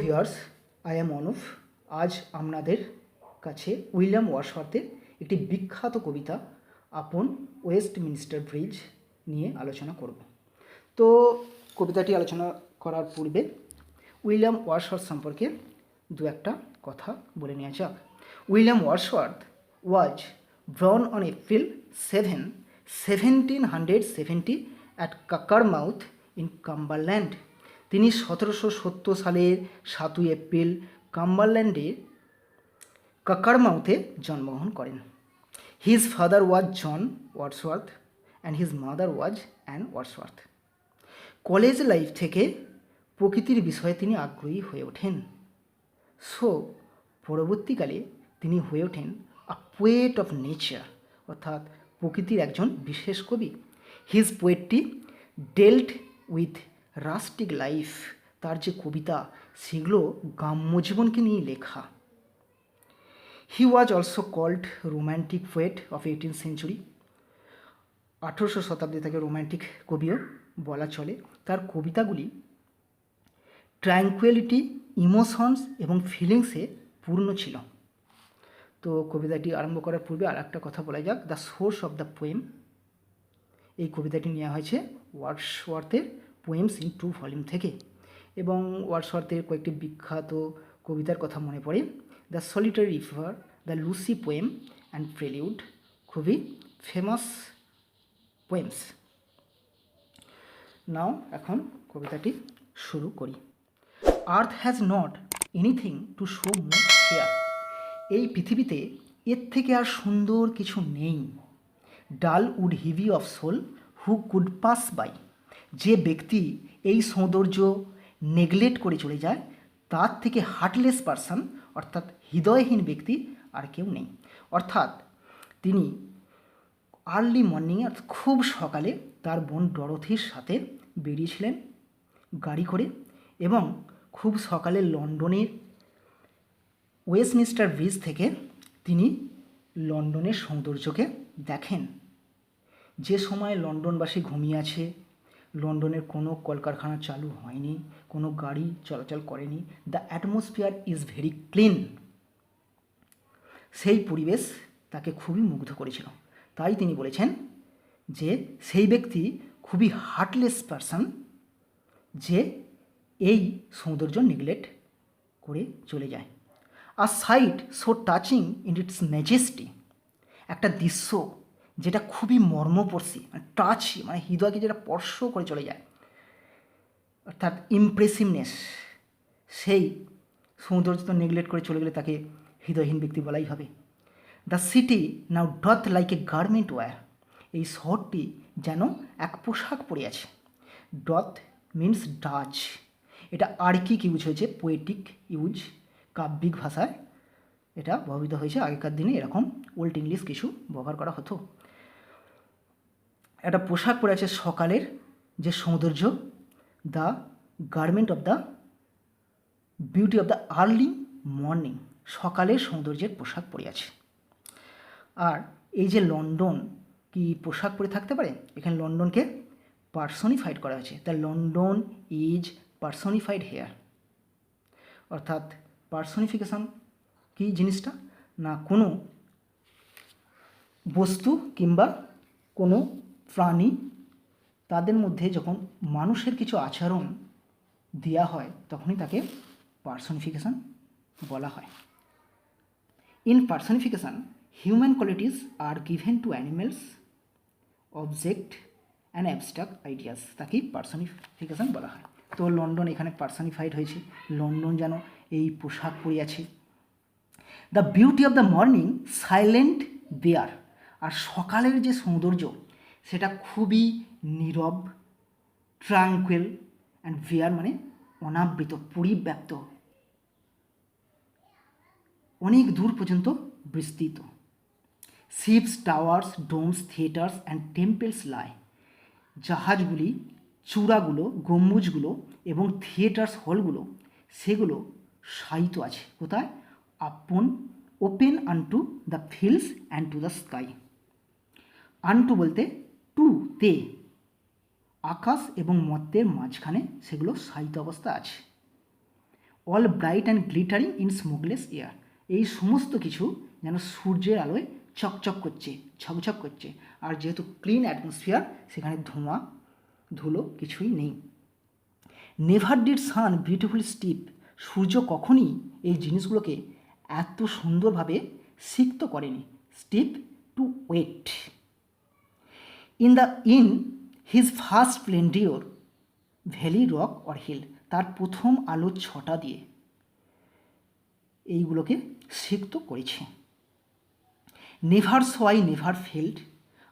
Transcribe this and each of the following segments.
Viewers, I am অনুফ। আজ আপনাদের কাছে উইলিয়াম ওয়ার্ডসওয়ার্থের একটি বিখ্যাত কবিতা আপন ওয়েস্টমিনস্টার ব্রিজ নিয়ে আলোচনা করব। তো কবিতাটি আলোচনা করার পূর্বে উইলিয়াম ওয়ার্ডসওয়ার্থ সম্পর্কে দু একটা কথা বলে নেওয়া যাক। William Wordsworth was born on April 7, 1770 at Cockermouth in Cumberland. তিনি 1770 সালের 7 এপ্রিল কাম্বারল্যান্ডের কাকারমাউথে জন্মগ্রহণ করেন। His father was John Wordsworth and his mother was Ann Wordsworth. College life থেকে প্রকৃতির বিষয়ে তিনি আগ্রহী হয়ে ওঠেন। সো পরবর্তীকালে তিনি হয়ে ওঠেন আ পোয়েট অফ নেচার, অর্থাৎ প্রকৃতির একজন বিশেষ কবি। His poetry dealt with rustic life, তার যে কবিতা সেগুলো গ্রাম্য জীবনকে নিয়ে লেখা। He was also called romantic poet of 18th century. 18শো শতাব্দী থেকে রোম্যান্টিক কবিও বলা চলে। তার কবিতাগুলি ট্র্যাঙ্কুয়ালিটি, ইমোশনস এবং ফিলিংসে পূর্ণ ছিল। তো কবিতাটি আরম্ভ করার পূর্বে আর একটা কথা বলা যাক, the source of the poem. এই কবিতাটি নেওয়া হয়েছে ওয়ার্ডসওয়ার্থের পোয়েমস ইন 2 ভলিউম থেকে, এবং ওয়ার্ডসওয়ার্থের কয়েকটি বিখ্যাত কবিতার কথা মনে পড়ে। The solitary river, the Lucy poem and prelude খুবই ফেমাস পোয়েমস। নাও এখন কবিতাটি শুরু করি। Earth has not anything to show more fair. এই পৃথিবীতে এর থেকে আর সুন্দর কিছু নেই। Dull would he be of soul who could pass by. যে ব্যক্তি এই সৌন্দর্য নেগলেক্ট করে চলে যায়, তার থেকে হার্টলেস পারসন, অর্থাৎ হৃদয়হীন ব্যক্তি আর কেউ নেই। অর্থাৎ তিনি আর্লি মর্নিংয়ে, খুব সকালে তার বোন ডরথির সাথে বেরিয়েছিলেন গাড়ি করে, এবং খুব সকালে লন্ডনের ওয়েস্টমিনস্টার ব্রিজ থেকে তিনি লন্ডনের সৌন্দর্যকে দেখেন। যে সময় লন্ডনবাসী ঘুমিয়ে আছে, লন্ডনের কোনো কলকারখানা চালু হয়নি, কোনো গাড়ি চলাচল করেনি, the atmosphere is very clean. সেই পরিবেশ তাকে খুবই মুগ্ধ করেছিল। তাই তিনি বলেছেন যে সেই ব্যক্তি খুবই হার্টলেস পারসন, যে এই সৌন্দর্য নেগলেক্ট করে চলে যায়। A sight so touching in its majesty. একটা দৃশ্য যেটা খুবই মর্মস্পর্শী, মানে টাচ, মানে হৃদয়কে যেটা স্পর্শ করে চলে যায়, অর্থাৎ ইমপ্রেসিভনেস, সেই সৌন্দর্য তো নেগলেক্ট করে চলে গেলে তাকে হৃদয়হীন ব্যক্তি বলাই হবে। The city now doth like a garment wear. এই শহরটি যেন এক পোশাক পরে আছে। ডথ মিন্স ডাজ, এটা আর্কিক ইউজ হয়েছে, পোয়েটিক ইউজ, কাব্যিক ভাষায় এটা ব্যবহৃত হয়েছে। আগেকার দিনে এরকম ওল্ড ইংলিশ কিছু ব্যবহার করা হতো। একটা পোশাক পরে আছে সকালের যে সৌন্দর্য, the garment of the beauty of the early morning, সকালের সৌন্দর্যের পোশাক পরে আছে। আর এই যে লন্ডন কি পোশাক পরে থাকতে পারে? এখানে লন্ডনকে পার্সনিফাইড করা হয়েছে। The London is personified here, অর্থাৎ পার্সনিফিকেশন কি জিনিসটা না, কোনো বস্তু কিংবা কোনো প্রাণী, তাদের মধ্যে যখন মানুষের কিছু আচরণ দেওয়া হয় তখনই তাকে পার্সনিফিকেশন বলা হয়। In personification human qualities are given to animals, object and abstract ideas, তাকেই পার্সনিফিকেশন বলা হয়। তো লন্ডন এখানে পার্সনিফাইড হয়েছে, লন্ডন যেন এই পোশাক পরে আছে। The beauty of the morning silent there. আর সকালের যে সৌন্দর্য সেটা খুবই নীরব, ট্রাঙ্কুয়েল, অ্যান্ড বেয়ার মানে অনাবৃত, পরিব্যাপ্ত, অনেক দূর পর্যন্ত বিস্তৃত। Ships, towers, domes, theatres and temples lie. জাহাজগুলি, চূড়াগুলো, গম্বুজগুলো এবং থিয়েটার্স হলগুলো, সেগুলো শায়িত আছে কোথায়? আপন, open unto the fields and to the sky. Unto বলতে টু, তে, আকাশ এবং মর্ত্যের মাঝখানে সেগুলো শায়িত অবস্থা আছে। All bright and glittering in smokeless air. এই সমস্ত কিছু যেন সূর্যের আলোয় চকচক করছে, ঝকঝক করছে। আর যেহেতু ক্লিন অ্যাটমসফিয়ার, সেখানে ধোঁয়া ধুলো কিছুই নেই। Never did sun beautiful steep. সূর্য কখনই এই জিনিসগুলোকে এত সুন্দরভাবে সিক্ত করেনি। Steep to wet in his first splendour valley, rock or hill. তার প্রথম আলোর ছটা দিয়ে এইগুলোকে সিক্ত করেছে। Never so I never felt.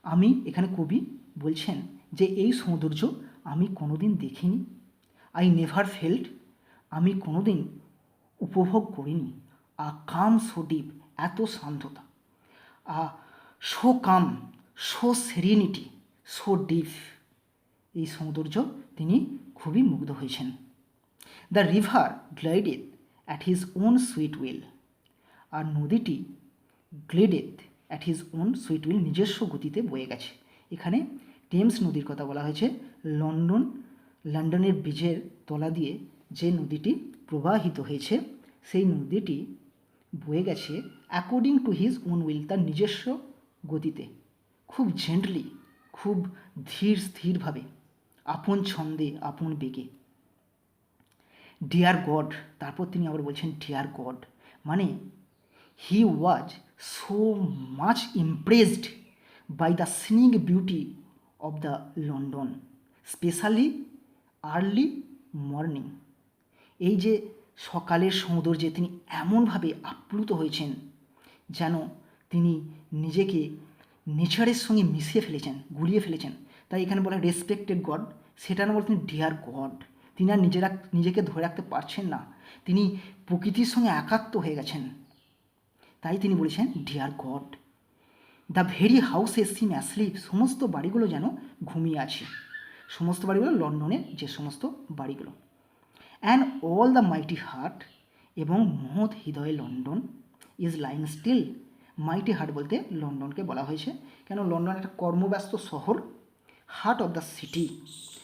আমি, এখানে কবি বলছেন যে এই সৌন্দর্য আমি কোনোদিন দেখিনি। আই নেভার ফেল্ড, আমি কোনোদিন উপভোগ করিনি। আ কাম সো ডিপ, এত শান্ততা। Ah so calm, so serenity, so deep, এই সৌন্দর্য তিনি খুবই মুগ্ধ হয়েছেন। The river glided at his own sweet will. আর নদীটি glided at his own sweet will, নিজস্ব গতিতে বয়ে গেছে। এখানে টেমস নদীর কথা বলা হয়েছে। লন্ডনের ব্রিজের তলা দিয়ে যে নদীটি প্রবাহিত হয়েছে, সেই নদীটি বয়ে গেছে according to his own will, তার নিজস্ব গতিতে, খুব জেন্টলি, খুব ধীর স্থিরভাবে, আপন ছন্দে, আপন বেগে। ডিয়ার গড, তারপর তিনি আবার বলছেন ডিয়ার গড, মানে he was so much impressed by the scenic beauty of the London, specially early morning. এই যে সকালের সৌন্দর্যে তিনি এমনভাবে আপ্লুত হয়েছেন যেন তিনি নিজেকে নেচারের সঙ্গে মিশিয়ে ফেলেছেন, গুলিয়ে ফেলেছেন। তাই এখানে বলা রেসপেক্টেড গড, সেটা না বলে তিনি ডিয়ার গড। তিনি আর নিজেকে ধরে রাখতে পারছেন না, তিনি প্রকৃতির সঙ্গে একাত্ম হয়ে গেছেন। তাই তিনি বলেছেন dear God. The very houses seem asleep, সমস্ত বাড়িগুলো যেন ঘুমিয়ে আছে। সমস্ত বাড়িগুলো লন্ডনের যে সমস্ত বাড়িগুলো। And all the mighty heart, এবং মহৎ হৃদয়ে London is lying still. Mighty heart বলতে লন্ডনকে বলা হয়েছে, কেন লন্ডন একটা কর্মব্যস্ত শহর, হার্ট অফ দ্য সিটি,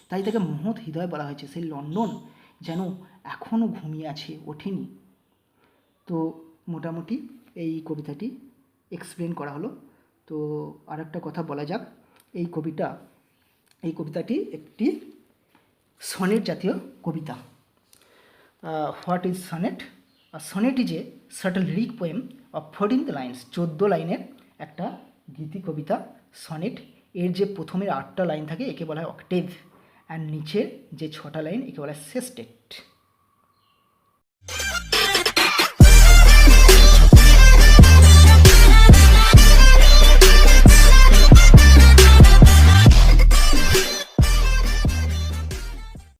তাই তাকে মহৎ হৃদয় বলা হয়েছে। সেই লন্ডন যেন এখনও ঘুমিয়ে আছে, ওঠেনি। তো মোটামুটি এই কবিতাটি এক্সপ্লেন করা হলো। তো আর একটা কথা বলা যাক, এই কবিতাটি একটি সনেট জাতীয় কবিতা। What is sonnet? Sonnet is a subtle lyric poem of 14 lines, 14 লাইনের একটা গীতি কবিতা সনেট। এর যে প্রথমের 8টা লাইন থাকে একে বলা হয় অক্টেভ, আর নিচের যে 6টা লাইন একে বলা হয় সেস্টেট।